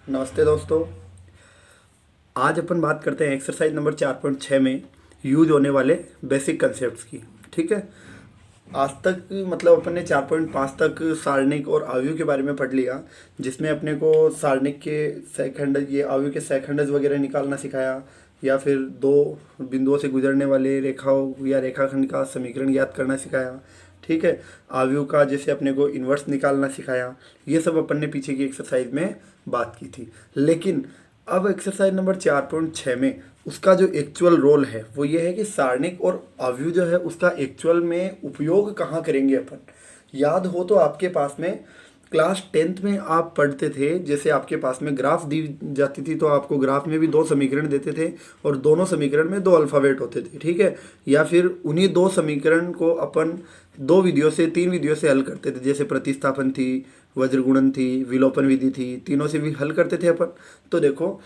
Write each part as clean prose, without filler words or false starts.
नमस्ते दोस्तों। आज अपन बात करते हैं एक्सरसाइज नंबर 4.6 में यूज होने वाले बेसिक कंसेप्ट्स की। ठीक है। आज तक मतलब अपन ने 4.5 तक सारणिक और आव्यूह के बारे में पढ़ लिया, जिसमें अपने को सारणिक के सेकंड ये आव्यूह के सेकंड्स वगैरह निकालना सिखाया, या फिर दो बिंदुओं से गुजरने वाले रेखाओं या रेखाखंड का समीकरण ज्ञात करना सिखाया। ठीक है। आव्यूह का जैसे अपने को इन्वर्स निकालना सिखाया। ये सब अपन ने पीछे की एक्सरसाइज में बात की थी। लेकिन अब एक्सरसाइज नंबर 4.6 में उसका जो एक्चुअल रोल है वो ये है कि सारणिक और आव्यूह जो है उसका एक्चुअल में उपयोग कहाँ करेंगे अपन। याद हो तो आपके पास में क्लास 10th में आप पढ़ते थे, जैसे आपके पास में ग्राफ दी जाती थी तो आपको ग्राफ में भी दो समीकरण देते थे और दोनों समीकरण में दो अल्फ़ाबेट होते थे। ठीक है। या फिर उन्हीं दो समीकरण को अपन दो विधियों से तीन विधियों से हल करते थे, जैसे प्रतिस्थापन थी, वज्रगुणन थी, विलोपन विधि थी, तीनों से भी हल करते थे अपन। तो देखो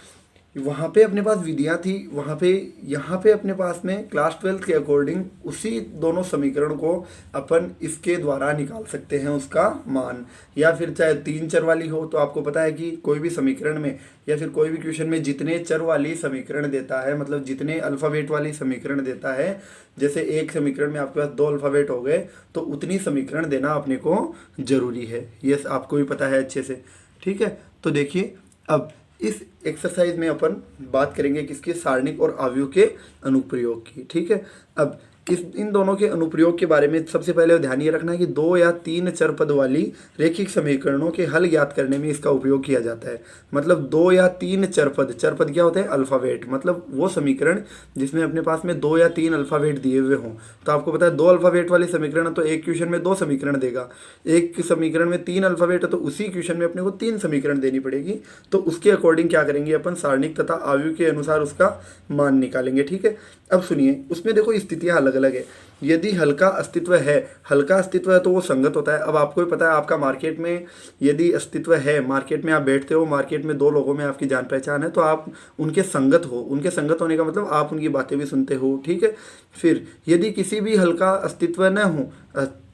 वहाँ पे अपने पास विधियाँ थी, वहाँ पे यहाँ पे अपने पास में क्लास 12 के अकॉर्डिंग उसी दोनों समीकरण को अपन इसके द्वारा निकाल सकते हैं उसका मान। या फिर चाहे तीन चर वाली हो तो आपको पता है कि कोई भी समीकरण में या फिर कोई भी क्वेश्चन में जितने चर वाली समीकरण देता है, मतलब जितने अल्फ़ाबेट वाली समीकरण देता है, जैसे एक समीकरण में आपके पास दो अल्फ़ाबेट हो गए तो उतनी समीकरण देना अपने को जरूरी है। ये आपको भी पता है अच्छे से। ठीक है। तो देखिए अब इस एक्सरसाइज में अपन बात करेंगे किसके, सारणिक और आव्यूह के अनुप्रयोग की। ठीक है। अब इन दोनों के अनुप्रयोग के बारे में सबसे पहले ध्यान ये रखना है कि दो या तीन चर पद वाली रैखिक समीकरणों के हल ज्ञात करने में इसका उपयोग किया जाता है। मतलब दो या तीन चर पद क्या होते हैं, अल्फ़ाबेट, मतलब वो समीकरण जिसमें अपने पास में दो या तीन अल्फ़ाबेट दिए हुए हों। तो आपको पता है दो अल्फ़ाबेट वाले समीकरण तो एक क्वेश्चन में दो समीकरण देगा, एक समीकरण में तीन अल्फ़ाबेट है तो उसी क्वेश्चन में अपने को तीन समीकरण देनी पड़ेगी। तो उसके अकॉर्डिंग क्या करेंगे अपन, सारणिक तथा आव्यूह के अनुसार उसका मान निकालेंगे। ठीक है। अब सुनिए, उसमें देखो स्थितियां अलग अलग है। यदि हल का अस्तित्व है तो वो संगत होता है। अब आपको भी पता है आपका मार्केट में यदि अस्तित्व है, मार्केट में आप बैठते हो, मार्केट में दो लोगों में आपकी जान पहचान है तो आप उनके संगत हो। उनके संगत होने का मतलब आप उनकी बातें भी सुनते हो। ठीक है। फिर यदि किसी भी हल का अस्तित्व न हो,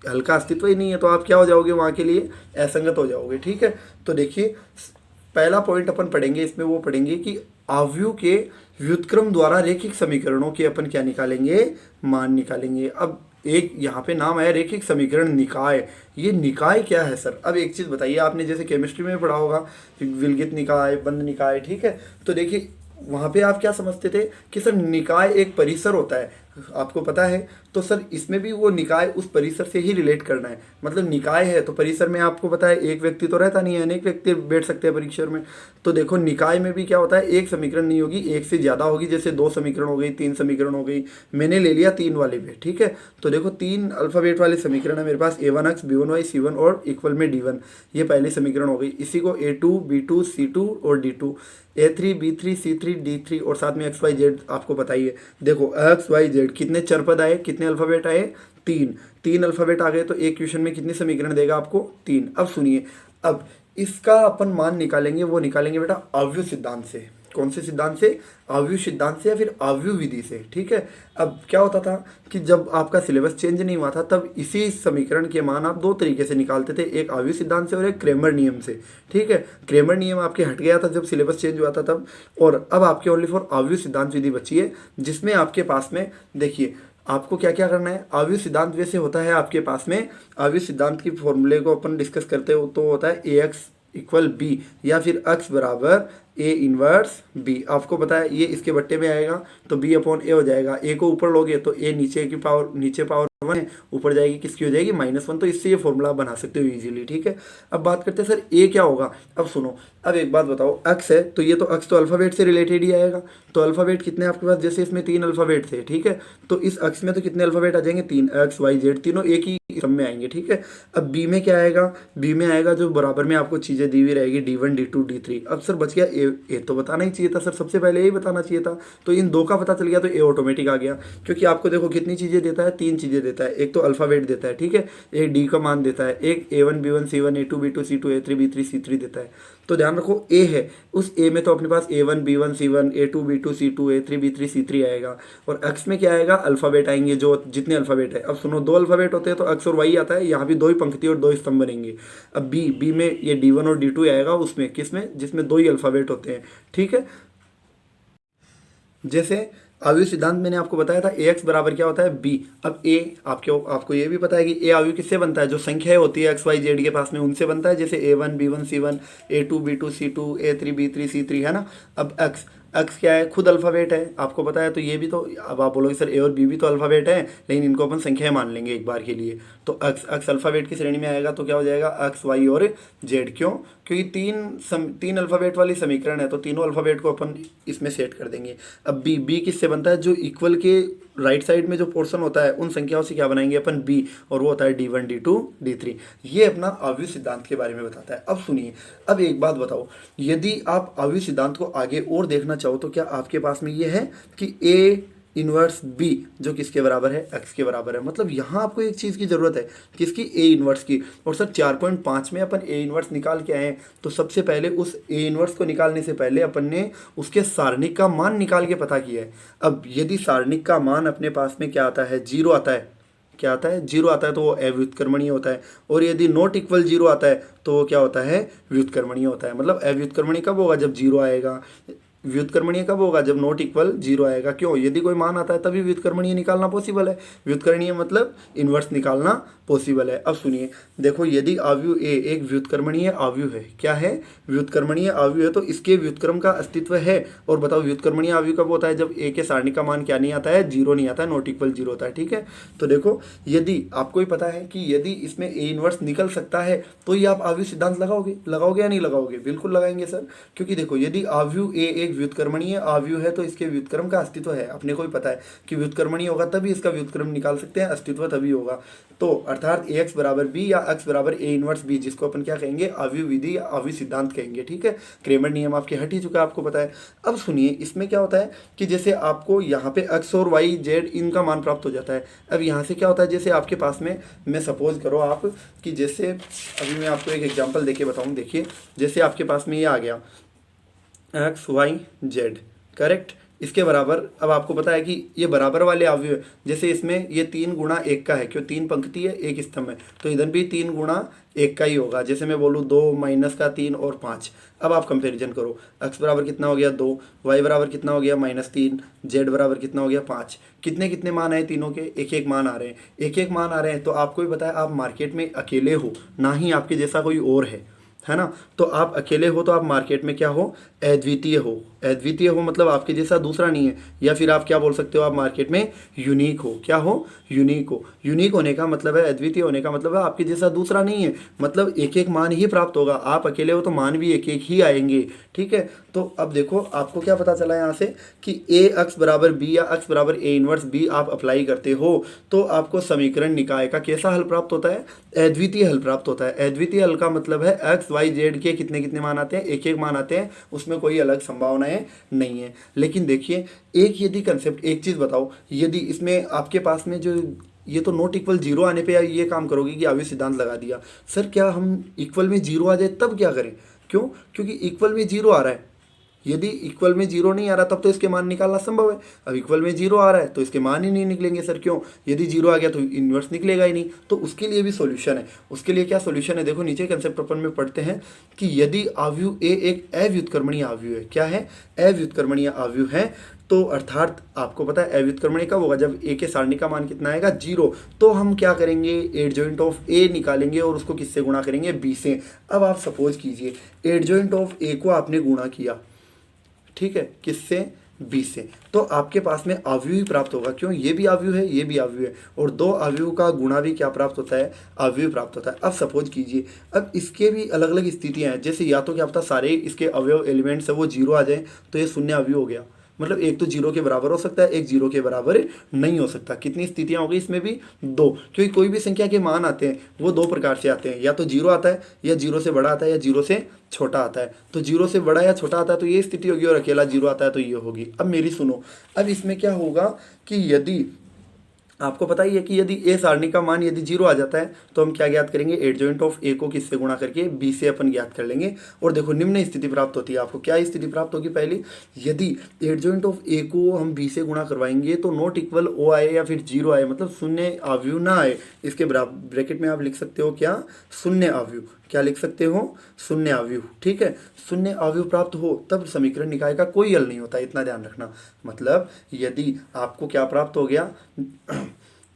हल का अस्तित्व ही नहीं है तो आप क्या हो जाओगे, वहाँ के लिए असंगत हो जाओगे। ठीक है। तो देखिए पहला पॉइंट अपन पढ़ेंगे इसमें, वो पढ़ेंगे कि आव्यूह के व्युत्क्रम द्वारा रैखिक समीकरणों के अपन क्या निकालेंगे, मान निकालेंगे। अब एक यहाँ पे नाम है रैखिक समीकरण निकाय। ये निकाय क्या है सर? अब एक चीज़ बताइए, आपने जैसे केमिस्ट्री में पढ़ा होगा विलगित निकाय, बंध निकाय। ठीक है। तो देखिए वहाँ पे आप क्या समझते थे कि सर निकाय एक परिसर होता है, आपको पता है। तो सर इसमें भी वो निकाय उस परिसर से ही रिलेट करना है। मतलब निकाय है तो परिसर में आपको पता है एक व्यक्ति तो रहता नहीं है, अनेक व्यक्ति बैठ सकते हैं परिसर में। तो देखो निकाय में भी क्या होता है, एक समीकरण नहीं होगी, एक से ज़्यादा होगी। जैसे दो समीकरण हो गई, तीन समीकरण हो गई, मैंने ले लिया तीन वाले पे। ठीक है। तो देखो तीन अल्फ़ाबेट वाले समीकरण है मेरे पास, A1x B1y C1 और इक्वल में D1। ये पहली समीकरण हो गई। इसी को A2 B2 C2 और D2, A3 B3 C3 D3 और साथ में XYZ आपको बताइए। देखो XYZ कितने चर पद आए, कितने अल्फ़ाबेट आए, तीन। तीन अल्फ़ाबेट आ गए तो एक क्वेश्चन में कितने समीकरण देगा आपको, तीन। अब सुनिए, अब इसका अपन मान निकालेंगे, वो निकालेंगे बेटा आव्यूह सिद्धांत से। कौन से सिद्धांत से? आव्यूह सिद्धांत से या फिर आव्यूह विधि से। ठीक है। अब क्या होता था कि जब आपका सिलेबस चेंज नहीं हुआ था तब इसी समीकरण के मान आप दो तरीके से निकालते थे, एक आव्यूह सिद्धांत से और एक क्रेमर नियम से। ठीक है। क्रेमर नियम आपके हट गया था जब सिलेबस चेंज हुआ था तब, और अब आपके ओनली फॉर आव्यूह सिद्धांत विधि बची है, जिसमें आपके पास में देखिए आपको क्या क्या करना है। आव्यूह सिद्धांत वैसे होता है आपके पास में, आव्यूह सिद्धांत की फॉर्मूले को अपन डिस्कस करते हो तो होता है AX इक्वल B या फिर x बराबर A इनवर्स B। आपको पता है ये इसके बट्टे में आएगा तो B अपॉन A हो जाएगा। A को ऊपर लोगे तो A नीचे पावर 1 है, ऊपर जाएगी किसकी हो जाएगी, -1। तो इससे ये फॉर्मूला बना सकते हो इजीली। ठीक है। अब बात करते हैं सर A क्या होगा। अब सुनो, अब एक बात बताओ, x है तो ये तो x तो अल्फ़ाबेट से रिलेटेड ही आएगा। तो अल्फ़ाबेट कितने आपके पास, जैसे इसमें तीन अल्फ़ाबेट थे। ठीक है। तो इस x में तो कितने अल्फ़ाबेट आ जाएंगे, तीन। X Y Z तीनों एक ही क्रम में आएंगे। ठीक है। अब B में क्या आएगा, B में आएगा जो बराबर में आपको चीज़ें दी हुई रहेगी D1 D2 D3। अब सर बच गया ए तो बताना ही चाहिए था सर, सबसे पहले यही बताना चाहिए था। तो इन दो का पता चल गया तो ए ऑटोमेटिक आ गया, क्योंकि आपको देखो कितनी चीज़ें देता है, 3 चीज़ें देता है। एक तो अल्फ़ाबेट देता है, ठीक है, एक डी का मान देता है, एक A1 B1 C1 A2 B2 C2 A3 B3 C3 देता है। तो ध्यान रखो ए है, उस ए में तो अपने पास A1 B1 C1 A2 B2 C2 A3 B3 C3 आएगा, और एक्स में क्या आएगा, अल्फ़ाबेट आएंगे, जो जितने अल्फ़ाबेट है। अब सुनो, 2 अल्फ़ाबेट होते हैं तो एक्स और वाई आता है, यहाँ भी 2 ही पंक्ति और 2 ही स्तंभ बनेंगे। अब बी में ये D1 और D2 आएगा, उसमें किसमें, जिसमें 2 ही अल्फ़ाबेट होते हैं, ठीक है। जैसे अवयव सिद्धांत मैंने आपको बताया था, ए एक्स बराबर क्या होता है, बी। अब ए आपको ये भी पता है कि ए अवयव किससे बनता है, जो संख्याएं होती है एक्स वाई जेड के पास में, उनसे बनता है। जैसे A1 B1 C1 A2 B2 C2 A3 B3 C3, है ना। अब एक्स क्या है, खुद अल्फ़ाबेट है, आपको पता है। तो ये भी तो, अब आप बोलोगे सर ए और बी भी तो अल्फ़ाबेट है, लेकिन इनको अपन संख्याएं मान लेंगे एक बार के लिए। तो एक्स अल्फ़ाबेट की श्रेणी में आएगा, तो क्या हो जाएगा, एक्स वाई और जेड। क्यों, क्योंकि तीन अल्फ़ाबेट वाली समीकरण है, तो तीनों अल्फ़ाबेट को अपन इसमें सेट कर देंगे। अब बी किससे बनता है, जो इक्वल के राइट साइड में जो पोर्शन होता है उन संख्याओं से क्या बनाएंगे अपन, बी, और वो होता है D1 D2 D3। ये अपना अवयव सिद्धांत के बारे में बताता है। अब सुनिए, अब एक बात बताओ, यदि आप अवयव सिद्धांत को आगे और देखना चाहो तो क्या आपके पास में ये है कि A इनवर्स बी जो किसके बराबर है, एक्स के बराबर है। मतलब यहाँ आपको एक चीज़ की ज़रूरत है, किसकी, ए इनवर्स की। और सर 4.5 में अपन ए इनवर्स निकाल के आए हैं, तो सबसे पहले उस ए इनवर्स को निकालने से पहले अपन ने उसके सारणिक का मान निकाल के पता किया है। अब यदि सारणिक का मान अपने पास में क्या आता है, 0 आता है, क्या आता है, 0 आता है, तो वो अव्युत्क्रमणीय होता है। और यदि नॉट इक्वल 0 आता है तो वो क्या होता है, व्युत्क्रमणीय होता है। मतलब अव्युत्क्रमणीय कब होगा, जब 0 आएगा। व्युत्क्रमणीय कब होगा, जब नॉट इक्वल 0 आएगा। क्यों, यदि कोई मान आता है तभी व्युत्क्रमणीय निकालना पॉसिबल है। व्युत्क्रमणीय मतलब इन्वर्स निकालना पॉसिबल है। अब सुनिए, देखो, यदि अवयव ए एक व्युत्क्रमणीय अवयव है, क्या है, व्युत्क्रमणीय अवयव है, तो इसके व्युत्क्रम का अस्तित्व है। और बताओ व्युत्क्रमणीय अवयव कब होता है, जब ए के सारणिक का मान क्या नहीं आता है, 0 नहीं आता है, नॉट इक्वल 0 होता है, ठीक है। तो देखो, यदि आपको ही पता है कि यदि इसमें ए इनवर्स निकल सकता है, तो ये आप अवयव सिद्धांत लगाओगे या नहीं लगाओगे, बिल्कुल लगाएंगे सर। क्योंकि देखो, यदि अवयव ए एक व्युत्क्रमणीय अवयव है तो इसके व्युत्क्रम का अस्तित्व है। अपने को भी पता है कि व्युत्क्रमणीय होगा तभी इसका व्युत्क्रम निकाल सकते हैं, अस्तित्व तभी होगा। तो अर्थात ए एक्स बराबर बी या एक्स बराबर ए इनवर्स बी, जिसको अपन क्या कहेंगे, अवयव विधि या अवयव सिद्धांत कहेंगे, ठीक है। क्रेमर नियम आपके हट ही चुका है, आपको पता है। अब सुनिए, इसमें क्या होता है कि जैसे आपको यहाँ पे एक्स और वाई जेड इनका मान प्राप्त हो जाता है। अब यहाँ से क्या होता है, जैसे आपके पास में, मैं सपोज करो आप कि जैसे अभी मैं आपको एक एग्जाम्पल देके बताऊँ। देखिए, जैसे आपके पास में ये आ गया एक्स वाई जेड, करेक्ट, इसके बराबर। अब आपको पता है कि ये बराबर वाले अवयव, जैसे इसमें ये 3 गुणा 1 का है, क्यों, 3 पंक्ति है 1 स्तंभ है, तो इधर भी 3 गुणा 1 का ही होगा। जैसे मैं बोलूँ 2 माइनस का 3 और 5। अब आप कंपैरिजन करो, एक्स बराबर कितना हो गया 2, वाई बराबर कितना हो गया -3, जेड बराबर कितना हो गया 5। कितने कितने मान आए, तीनों के एक एक मान आ रहे हैं, एक एक मान आ रहे हैं। तो आपको भी पता है आप मार्केट में अकेले हो, ना ही आपके जैसा कोई और है ना। तो आप अकेले हो, तो आप मार्केट में क्या हो, अद्वितीय हो। अद्वितीय हो मतलब आपके जैसा दूसरा नहीं है। या फिर आप क्या बोल सकते हो, आप मार्केट में यूनिक हो। क्या हो, यूनिक हो। यूनिक होने का मतलब है, अद्वितीय होने का मतलब है आपके जैसा दूसरा नहीं है। मतलब एक एक मान ही प्राप्त होगा। आप अकेले हो तो मान भी एक एक ही आएंगे, ठीक है। तो अब देखो, आपको क्या पता चला यहाँ से कि ए एक्स बराबर बी या एक्स बराबर ए इनवर्स बी आप अप्लाई करते हो तो आपको समीकरण निकाय का कैसा हल प्राप्त होता है, अद्वितीय हल प्राप्त होता है। अद्वितीय हल का मतलब है एक्स वाई जेड के कितने कितने मान आते हैं, एक एक मान आते हैं, उसमें कोई अलग संभावनाएं नहीं है। लेकिन देखिए, एक यदि कंसेप्ट, एक चीज़ बताओ, यदि इसमें आपके पास में जो ये तो नॉट इक्वल 0 आने पे ये काम करोगे कि अवयव सिद्धांत लगा दिया। सर क्या हम इक्वल में 0 आ जाए तब क्या करें, क्यों, क्योंकि इक्वल में 0 आ रहा है। यदि इक्वल में 0 नहीं आ रहा तब तो इसके मान निकालना संभव है। अब इक्वल में 0 आ रहा है तो इसके मान ही नहीं निकलेंगे सर। क्यों, यदि 0 आ गया तो इन्वर्स निकलेगा ही नहीं। तो उसके लिए भी सॉल्यूशन है। उसके लिए क्या सॉल्यूशन है, देखो नीचे कंसेप्ट अपन में पढ़ते हैं कि यदि अवयव ए एक अव्युत्क्रमणीय अवयव है, क्या है, अव्युत्क्रमणीय अवयव है, तो अर्थात आपको पता है अव्युत्क्रमणीय कब होगा, जब ए के सारणी का मान कितना आएगा, 0। तो हम क्या करेंगे, एडजॉइंट ऑफ ए निकालेंगे और उसको किससे गुणा करेंगे, बी से। अब आप सपोज कीजिए एडजॉइंट ऑफ ए को आपने गुणा किया, ठीक है, किससे, बी से, तो आपके पास में अवयव ही प्राप्त होगा। क्यों, ये भी अवयव है, ये भी अवयव है, और दो अवयव का गुणा भी क्या प्राप्त होता है, अवयव प्राप्त होता है। अब सपोज कीजिए, अब इसके भी अलग अलग स्थितियां हैं। जैसे या तो क्या पता सारे इसके अवयव एलिमेंट्स है वो 0 आ जाए तो ये शून्य अवयव हो गया, मतलब एक तो जीरो के बराबर हो सकता है, एक जीरो के बराबर नहीं हो सकता। कितनी स्थितियां हो गई इसमें भी? दो, क्योंकि कोई भी संख्या के मान आते हैं वो दो प्रकार से आते हैं, या तो जीरो आता है, या जीरो से बड़ा आता है, या जीरो से छोटा आता है। तो जीरो से बड़ा या छोटा आता है तो ये स्थिति होगी, और अकेला जीरो आता है तो ये होगी। अब मेरी सुनो, अब इसमें क्या होगा कि यदि आपको पता ही है कि यदि ए सारणी का मान यदि जीरो आ जाता है तो हम क्या ज्ञात करेंगे? एडजॉइंट ऑफ ए को किससे गुणा करके? बी से अपन ज्ञात कर लेंगे। और देखो निम्न स्थिति प्राप्त होती है आपको। क्या स्थिति प्राप्त होगी? पहली, यदि एडजॉइंट ऑफ ए को हम बी से गुणा करवाएंगे तो नॉट इक्वल ओ आए या फिर जीरो आए, मतलब शून्य आव्यूह ना आए। इसके ब्रैकेट में आप लिख सकते हो क्या? शून्य आव्यूह। क्या लिख सकते हो? शून्य आव्यूह। ठीक है, शून्य आव्यूह प्राप्त हो तब समीकरण निकाय का कोई हल नहीं होता, इतना ध्यान रखना। मतलब यदि आपको क्या प्राप्त हो गया,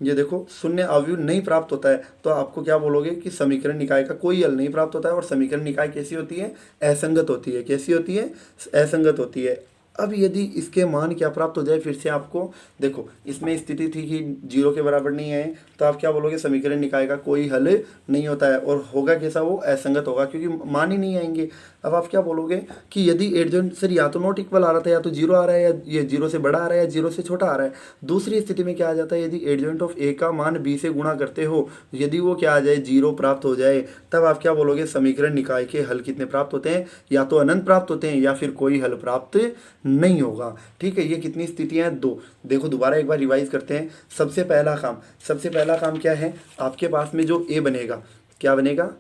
ये देखो शून्य आव्यूह नहीं प्राप्त होता है तो आपको क्या बोलोगे कि समीकरण निकाय का कोई हल नहीं प्राप्त होता है। और समीकरण निकाय कैसी होती है? असंगत होती है। कैसी होती है? असंगत होती है। अब यदि इसके मान क्या प्राप्त हो जाए, फिर से आपको देखो, इसमें स्थिति थी कि जीरो के बराबर नहीं है, तो आप क्या बोलोगे? समीकरण निकाय का कोई हल नहीं होता है। और होगा कैसा? वो असंगत होगा, क्योंकि मान ही नहीं आएंगे। अब आप क्या बोलोगे कि यदि एडजॉइंट सर या तो नॉट इक्वल आ रहा था, या तो जीरो आ रहा है, या ये जीरो से बड़ा आ रहा है, या जीरो से छोटा आ रहा है। दूसरी स्थिति में क्या आ जाता है? यदि एडजॉइंट ऑफ ए का मान बी से गुणा करते हो, यदि वो क्या आ जाए? जीरो प्राप्त हो जाए, तब आप क्या बोलोगे? समीकरण निकाय के हल कितने प्राप्त होते हैं? या तो अनंत प्राप्त होते हैं, या फिर कोई हल प्राप्त नहीं होगा। ठीक है, ये कितनी स्थितियां हैं? दो। देखो दोबारा एक बार रिवाइज करते हैं। सबसे पहला काम क्या है? आपके पास में जो ए बनेगा, क्या बनेगा?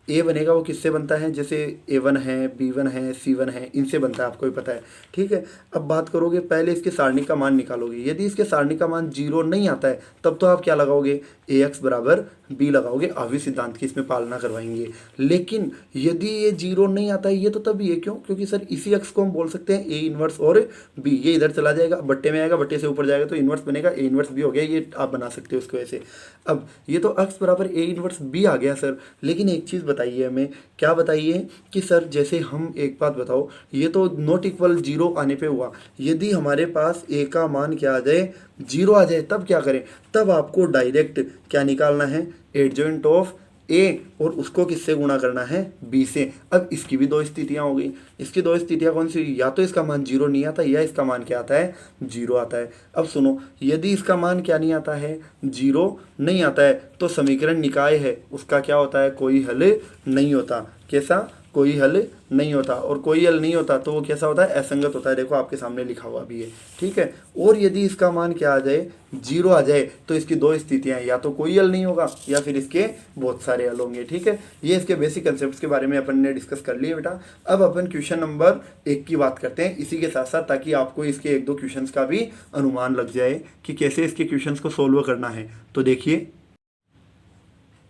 ए बनेगा, वो किससे बनता है? जैसे A1 है, B1 है, C1 है, इनसे बनता है, आपको भी पता है। ठीक है, अब बात करोगे, पहले इसके सारणी का मान निकालोगे। यदि इसके सारणी का मान जीरो नहीं आता है तब तो आप क्या लगाओगे? AX बराबर B लगाओगे। आव्यूह सिद्धांत की इसमें पालना करवाएंगे। लेकिन यदि ये जीरो नहीं आता है, ये तो तभी है, क्यों? क्योंकि सर इसी अक्ष को हम बोल सकते हैं A इनवर्स और B। ये इधर चला जाएगा, बट्टे में आएगा, बट्टे से ऊपर जाएगा तो इनवर्स बनेगा, A इनवर्स B हो गया। ये आप बना सकते हो उसको ऐसे। अब ये तो अक्ष बराबर A इनवर्स B आ गया सर। लेकिन एक चीज़ बताइए हमें, क्या बताइए कि सर जैसे हम एक बात बताओ, ये तो नॉट इक्वल जीरो आने पे हुआ। यदि हमारे पास ए का मान क्या आ जाए? जीरो आ जाए, तब क्या करें? तब आपको डायरेक्ट क्या निकालना है? एडजॉइंट ऑफ ए, और उसको किससे गुणा करना है? बी से। अब इसकी भी दो स्थितियां हो गई। इसकी दो स्थितियां कौन सी? या तो इसका मान जीरो नहीं आता, या इसका मान क्या आता है? जीरो आता है। अब सुनो, यदि इसका मान क्या नहीं आता है? जीरो नहीं आता है, तो समीकरण निकाय है उसका क्या होता है? कोई हल नहीं होता। कैसा? कोई हल नहीं होता। और कोई हल नहीं होता तो वो कैसा होता है? असंगत होता है। देखो आपके सामने लिखा हुआ भी है। ठीक है, और यदि इसका मान क्या आ जाए? जीरो आ जाए, तो इसकी दो स्थितियां, या तो कोई हल नहीं होगा, या फिर इसके बहुत सारे हल होंगे। ठीक है, ये इसके बेसिक कंसेप्ट के बारे में अपन ने डिस्कस कर लिए बेटा। अब अपन क्वेश्चन नंबर 1 की बात करते हैं इसी के साथ साथ, ताकि आपको इसके एक दो क्वेश्चन का भी अनुमान लग जाए कि कैसे इसके क्वेश्चन को सोल्व करना है। तो देखिए,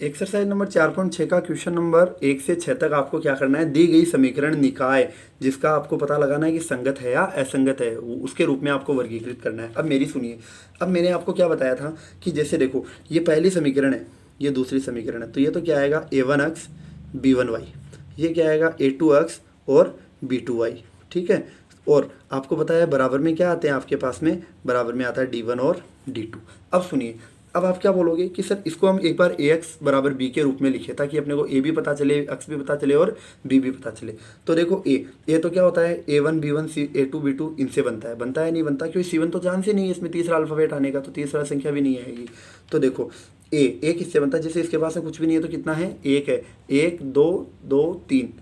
एक्सरसाइज नंबर 4.6 का क्वेश्चन नंबर 1 से 6 तक आपको क्या करना है? दी गई समीकरण निकाय, जिसका आपको पता लगाना है कि संगत है या असंगत है, उसके रूप में आपको वर्गीकृत करना है। अब मेरी सुनिए, अब मैंने आपको क्या बताया था कि जैसे देखो, ये पहली समीकरण है, ये दूसरी समीकरण है, तो ये तो क्या आएगा? A1x B1y। ये क्या आएगा? A2x और B2y। ठीक है, और आपको पता है बराबर में क्या आते हैं आपके पास में? बराबर में आता है D1 और D2। अब सुनिए, अब आप क्या बोलोगे कि सर इसको हम एक बार ax बराबर b के रूप में लिखे, ताकि अपने को a भी पता चले, x भी पता चले और b भी पता चले। तो देखो a तो क्या होता है? A1 B1 A2 B2 इनसे बनता है नहीं बनता, क्योंकि C1 तो चांस ही नहीं है इसमें तीसरा अल्फाबेट आने का, तो तीसरा संख्या भी नहीं आएगी। तो देखो a किससे बनता है? जैसे इसके पास में कुछ भी नहीं है तो कितना है? 1 है। 1 2 2 3,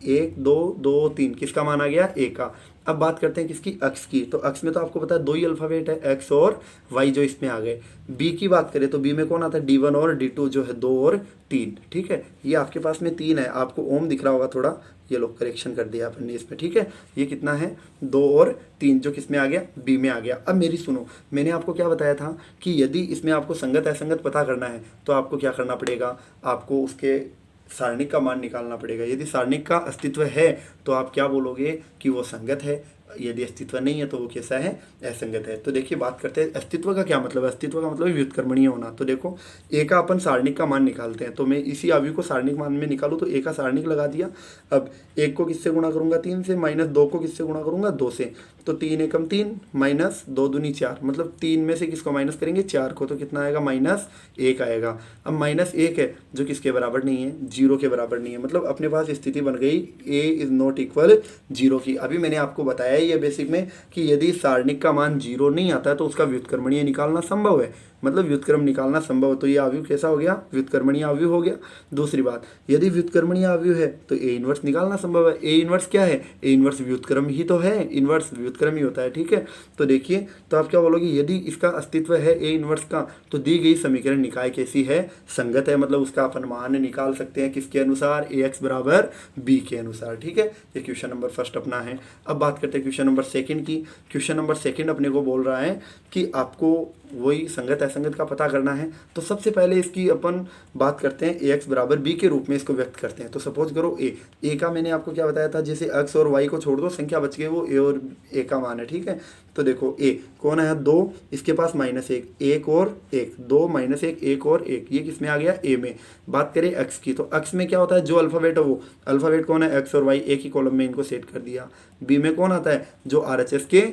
1 2 2 3, किसका मान आ गया? a का। अब बात करते हैं किसकी? अक्ष की। तो अक्ष में तो आपको पता है दो ही अल्फाबेट है, एक्स और वाई, जो इसमें आ गए। बी की बात करें तो बी में कौन आता है? D1 और D2, जो है 2 और 3। ठीक है, ये आपके पास में 3 है, आपको ओम दिख रहा होगा थोड़ा, ये लोग करेक्शन कर दिया अपन ने इसमें। ठीक है, ये कितना है? 2 और 3, जो किस में आ गया? बी में आ गया। अब मेरी सुनो, मैंने आपको क्या बताया था कि यदि इसमें आपको संगत असंगत पता करना है तो आपको क्या करना पड़ेगा? आपको उसके सारणिक का मान निकालना पड़ेगा। यदि सारणिक का अस्तित्व है तो आप क्या बोलोगे कि वो संगत है, यदि अस्तित्व नहीं है तो वो कैसा है? असंगत है। तो देखिए बात करते हैं अस्तित्व का क्या मतलब है। अस्तित्व का मतलब व्युत्क्रमणीय होना। तो देखो ए का अपन सारणिक का मान निकालते हैं, तो मैं इसी आव्यूह को सारणिक मान में निकालूं तो ए का सारणिक लगा दिया। अब 1 को किससे गुणा करूंगा? 3 से, माइनस 2 को किससे गुणा करूंगा? 2 से। तो 3 एकम 3 माइनस 2 दूनी 4, मतलब 3 में से किसको माइनस करेंगे? 4 को, तो कितना आएगा? -1 आएगा। अब -1 है जो किसके बराबर नहीं है? 0 के बराबर नहीं है। मतलब अपने पास स्थिति बन गई a इज नॉट इक्वल 0 की। अभी मैंने आपको बताया ही है बेसिक में कि यदि सारणिक का मान 0 नहीं आता है तो उसका व्युत्क्रमणीय निकालना संभव है, मतलब व्युत्क्रम निकालना संभव है। तो ये अवयव कैसा हो गया, व्युत्क्रमणीय अवयव हो गया। दूसरी बात, यदि व्युत्क्रमणीय अवयव है तो ए इनवर्स निकालना संभव है। ए इनवर्स क्या है, ए इनवर्स व्युत्क्रम ही तो है, इनवर्स व्युत्क्रम ही होता है, ठीक है। तो देखिए, तो आप क्या बोलोगे, यदि इसका अस्तित्व है ए इनवर्स का तो दी गई समीकरण निकाय कैसी है, संगत है, मतलब उसका अपन मान निकाल सकते हैं किसके अनुसार, ए एक्स बराबर बी के अनुसार, ठीक है। ये क्वेश्चन नंबर फर्स्ट अपना है। अब बात करते हैं क्वेश्चन नंबर सेकंड की। क्वेश्चन नंबर सेकंड अपने को बोल रहा है कि आपको वही संगत असंगत का पता करना है। तो सबसे पहले इसकी अपन बात करते हैं, ए एक्स बराबर बी के रूप में इसको व्यक्त करते हैं। तो सपोज करो ए का मैंने आपको क्या बताया था, जैसे एक्स और वाई को छोड़ दो, संख्या बच गई वो ए और ए का मान है, ठीक है। तो देखो ए कौन है, 2, इसके पास -1, 1 और 1, 2 -1, 1 और 1, ये किस में आ गया, ए में। बात करें एक्स की, तो एक्स में क्या होता है, जो अल्फाबेट है वो अल्फाबेट कौन है, एक्स और वाई, एक ही कॉलम में इनको सेट कर दिया। बी में कौन आता है, जो RHS के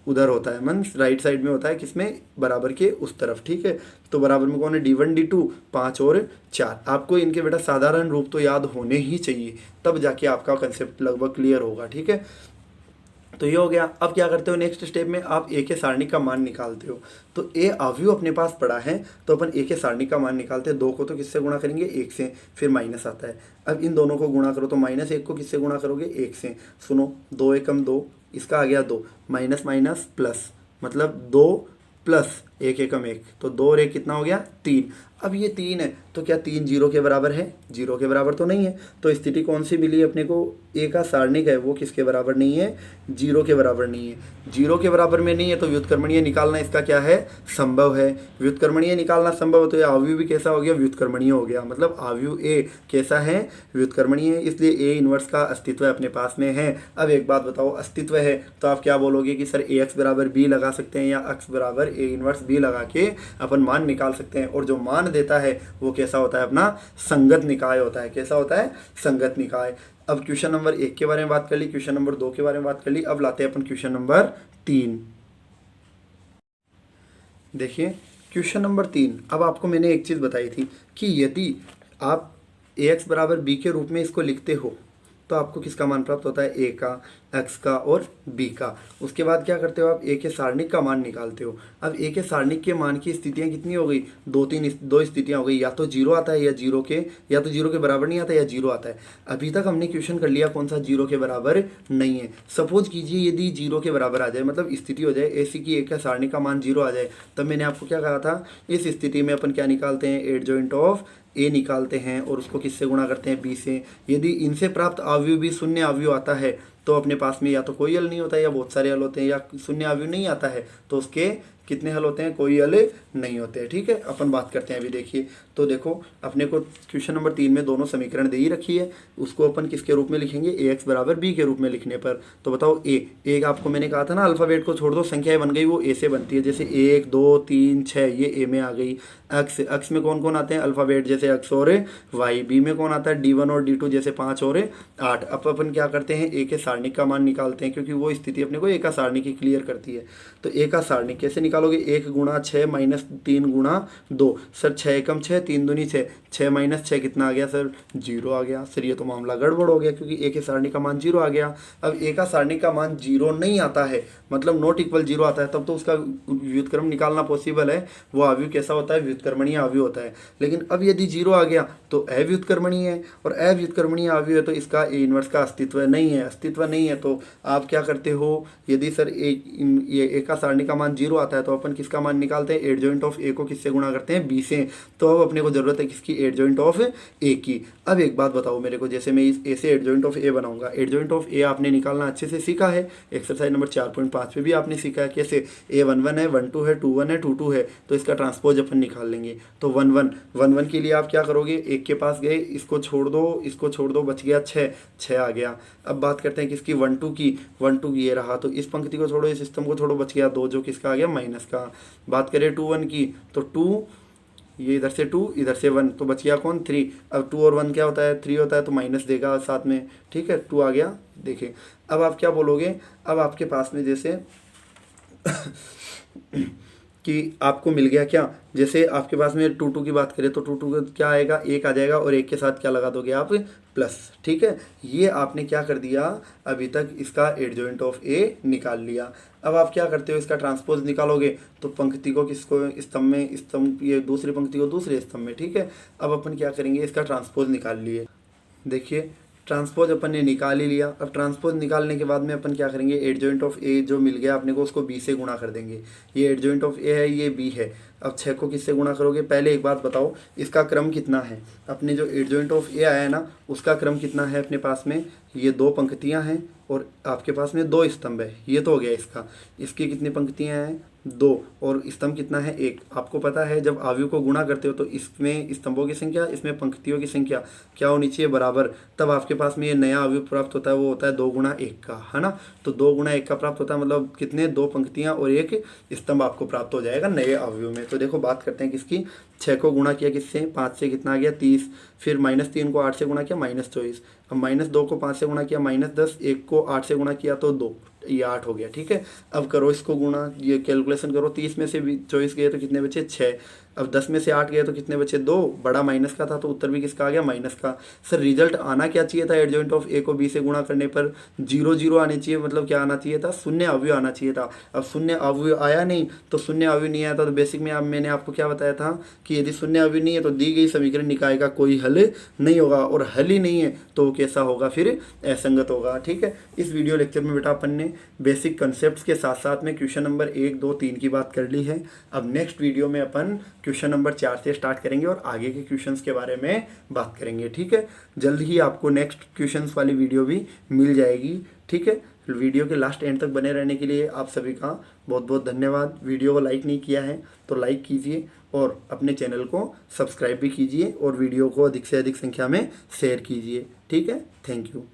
उधर होता है, मीन्स राइट साइड में होता है, किसमें, बराबर के उस तरफ, ठीक है। तो बराबर में कौन है, D1 D2, 5 और 4। आपको इनके बेटा साधारण रूप तो याद होने ही चाहिए, तब जाके आपका कंसेप्ट लगभग क्लियर होगा, ठीक है। तो ये हो गया। अब क्या करते हो, नेक्स्ट स्टेप में आप ए के सारणी का मान निकालते हो। तो ए अवयव अपने पास पड़ा है, तो अपन ए के सारणी का मान निकालते हैं। 2 को तो किससे गुणा करेंगे, 1 से, फिर माइनस आता है। अब इन दोनों को गुणा करो, तो -1 को किससे गुणा करोगे, 1 से। सुनो, 2 एकम 2, इसका आ गया 2, माइनस माइनस प्लस, मतलब 2 प्लस 1 एकम 1, तो 2 और 1 कितना हो गया, 3। अब ये 3 है, तो क्या 3 0 के बराबर है, 0 के बराबर तो नहीं है। तो स्थिति कौन सी मिली अपने को, ए का सारणिक है वो किसके बराबर नहीं है, 0 के बराबर नहीं है। 0 के बराबर में नहीं है तो व्युत्क्रमणीय निकालना इसका क्या है, संभव है। व्युत्क्रमणीय निकालना संभव है, तो ये अवयव भी कैसा हो गया, व्युत्क्रमणीय हो गया। मतलब अवयव ए कैसा है, व्युत्क्रमणीय है, इसलिए ए इनवर्स का अस्तित्व अपने पास में है। अब एक बात बताओ, अस्तित्व है तो आप क्या बोलोगे कि सर ए एक्स बराबर बी लगा सकते हैं, या एक्स बराबर ए इनवर्स बी लगा के अपन मान निकाल सकते हैं। और जो मान देता है वो कैसा होता है, अपना संगत निकाय होता है। कैसा होता है, संगत निकाय। अब क्वेश्चन नंबर 1 के बारे में बात कर ली, क्वेश्चन नंबर 2 के बारे में बात कर ली। अब लाते हैं अपन क्वेश्चन नंबर 3। देखिए क्वेश्चन नंबर 3। अब आपको मैंने एक चीज बताई थी कि यदि आप ए एक्स बराबर बी के रूप में इसको लिखते हो तो आपको किसका मान प्राप्त होता है, ए का, एक्स का और बी का। उसके बाद क्या करते हो, आप ए के सारणिक का मान निकालते हो। अब ए के सारणिक के मान की स्थितियां कितनी हो गई, 2 स्थितियां हो गई, या तो 0 आता है या 0 के बराबर नहीं आता, या 0 आता है। अभी तक हमने क्वेश्चन कर लिया कौन सा, 0 के बराबर नहीं है। सपोज कीजिए यदि 0 के बराबर आ जाए, मतलब स्थिति हो जाए ऐसी कि ए के सारणिक का मान 0 आ जाए, तब मैंने आपको क्या कहा था, इस स्थिति में अपन क्या निकालते हैं, एडजॉइंट ऑफ ए निकालते हैं और उसको किससे गुणा करते हैं, बी से। यदि इनसे प्राप्त अवयव भी शून्य अवयव आता है तो अपने पास में या तो कोई हल नहीं होता है या बहुत सारे हल होते हैं, या शून्य अवयव नहीं आता है तो उसके कितने हल होते हैं, कोई हल नहीं होते हैं, ठीक है। अपन बात करते हैं अभी। देखिए तो देखो अपने को क्वेश्चन नंबर 3 में दोनों समीकरण दे ही रखी है, उसको अपन किसके रूप में लिखेंगे, ए एक्स बराबर बी के रूप में लिखने पर। तो बताओ ए आपको मैंने कहा था ना, अल्फाबेट को छोड़ दो, संख्याएं बन गई वो ए से बनती है, जैसे 1 2 3 6 ये ए में आ गई। एक्स में कौन कौन आते हैं अल्फाबेट, जैसे एक्स और वाई। बी में कौन आता है, D1 और D2, जैसे 5 और 8। अब अपन क्या करते हैं, ए के सारणिक का मान निकालते हैं, क्योंकि वो स्थिति अपने को ए का सारणिक ही क्लियर करती है। तो ए का सारणिक कैसे निकालोगे, 1 गुणा 6 माइनस 3 गुणा 2। सर 6 एकम 6, 3 दूनी 6, 6 माइनस 6 कितना आ गया सर, 0 आ गया। सर ये तो मामला गड़बड़ हो गया, क्योंकि ए के सारणी का मान 0 आ गया। अब ए का सारणी का मान 0 नहीं आता है, मतलब नॉट इक्वल 0 आता है, तब तो उसका व्युत्क्रम निकालना पॉसिबल है। वो अवयव कैसा होता है, व्युत्क्रमणीय अवयव होता है। लेकिन अब यदि 0 आ गया तो अव्युत्क्रमणीय है, और अव्युत्क्रमणीय अवयव है तो इसका ए इनवर्स का अस्तित्व नहीं है। अस्तित्व नहीं है तो आप क्या करते हो, यदि सर ए का सारणी का मान 0 आता है तो अपन किसका मान निकालते हैं, एडजॉइंट ऑफ ए को किससे गुणा करते हैं, बी से। तो अब अपने को जरूरत है किसकी, एडजॉइंट ऑफ ए की। अब एक बात बताओ मेरे को, जैसे मैं इस ए से एडजॉइंट ऑफ ए बनाऊंगा, एडजॉइंट ऑफ ए आपने निकालना अच्छे से सीखा है, एक्सरसाइज नंबर 4.5 पे भी आपने सीखा है कैसे। ए 1 1 है, 1 2 है, 2 1 है, 2 2 है, तो इसका ट्रांसपोज अपन निकाल लेंगे। तो 1 1 के लिए आप क्या करोगे, एक के पास गए, इसको छोड़ दो, बच गया 6 आ गया। अब बात करते हैं किसकी, 1 2 की। 1 2 ये रहा, तो इस पंक्ति को छोड़ो, इस सिस्टम को छोड़ो, बच गया 2, जो किसका आ गया, माइनस का। बात करें 2 1 की, तो 2 ये इधर से 2 इधर से 1, तो बच गया कौन, 3। अब 2 और 1 क्या होता है, 3 होता है, तो माइनस देगा साथ में, ठीक है। 2 आ गया। देखिए अब आप क्या बोलोगे, अब आपके पास में जैसे कि आपको मिल गया क्या, जैसे आपके पास में 2 2 की बात करें तो 2 2 क्या आएगा, 1 आ जाएगा, और 1 के साथ क्या लगा दोगे आप, प्लस। ठीक है, ये आपने क्या कर दिया, अभी तक इसका एडजॉइंट ऑफ ए निकाल लिया। अब आप क्या करते हो, इसका ट्रांसपोज निकालोगे तो पंक्ति को किसको स्तंभ में, स्तंभ ये दूसरी पंक्ति को दूसरे स्तंभ में। ठीक है, अब अपन क्या करेंगे, इसका ट्रांसपोज निकाल लिए। देखिए ट्रांसपोज अपन ने निकाल ही लिया। अब ट्रांसपोज निकालने के बाद में अपन क्या करेंगे, एडजॉइंट ऑफ ए जो मिल गया अपने को उसको बी से गुणा कर देंगे। ये एडजॉइंट ऑफ ए है, ये बी है। अब 6 को किससे गुणा करोगे, पहले एक बात बताओ इसका क्रम कितना है। अपने जो एडजॉइंट ऑफ ए आया है ना, उसका क्रम कितना है अपने पास में, ये 2 पंक्तियां हैं और आपके पास में 2 स्तंभ है। ये तो हो गया इसका, इसकी कितनी पंक्तियां हैं, 2, और स्तंभ कितना है, 1। आपको पता है जब अवयव को गुणा करते हो तो इसमें स्तंभों की संख्या, इसमें पंक्तियों की संख्या क्या होनी चाहिए, बराबर। तब आपके पास में ये नया अवयव प्राप्त होता है, वो होता है 2 गुणा 1 का, है ना। तो 2 गुणा 1 का प्राप्त होता है, मतलब कितने, 2 पंक्तियां और 1 स्तंभ आपको प्राप्त हो जाएगा नए अवयव में। तो देखो बात करते हैं किसकी, 6 को गुणा किया किससे, 5 से, कितना आ गया 30। फिर -3 को 8 से गुणा किया -24। अब -2 को 5 से गुणा किया -10। 1 को 8 से गुणा किया तो 2, ये 8 हो गया। ठीक है, अब करो इसको गुणा, ये कैलकुलेशन करो। 30 में से 24 गए तो कितने बचे, 6। अब 10 में से 8 गए तो कितने बचे, 2। बड़ा माइनस का था तो उत्तर भी किसका आ गया, माइनस का। सर रिजल्ट आना क्या चाहिए था, एडजॉइंट ऑफ ए को बी से गुणा करने पर 0 0 आने चाहिए, मतलब क्या आना चाहिए था, शून्य अवयव आना चाहिए था। अब शून्य अवयव आया नहीं, तो शून्य अवयव नहीं आया था तो बेसिक में अब मैंने आपको क्या बताया था कि यदि शून्य अवयव नहीं है तो दी गई समीकरण निकाय का कोई हल नहीं होगा, और हल ही नहीं है तो कैसा होगा, फिर असंगत होगा। ठीक है, इस वीडियो लेक्चर में बेटा अपन ने बेसिक कंसेप्ट के साथ साथ में क्वेश्चन नंबर 1, 2, 3 की बात कर ली है। अब नेक्स्ट वीडियो में अपन क्वेश्चन नंबर 4 से स्टार्ट करेंगे और आगे के क्वेश्चंस के बारे में बात करेंगे। ठीक है, जल्द ही आपको नेक्स्ट क्वेश्चंस वाली वीडियो भी मिल जाएगी। ठीक है, वीडियो के लास्ट एंड तक बने रहने के लिए आप सभी का बहुत बहुत धन्यवाद। वीडियो को लाइक नहीं किया है तो लाइक कीजिए और अपने चैनल को सब्सक्राइब भी कीजिए और वीडियो को अधिक से अधिक संख्या में शेयर कीजिए। ठीक है, थैंक यू।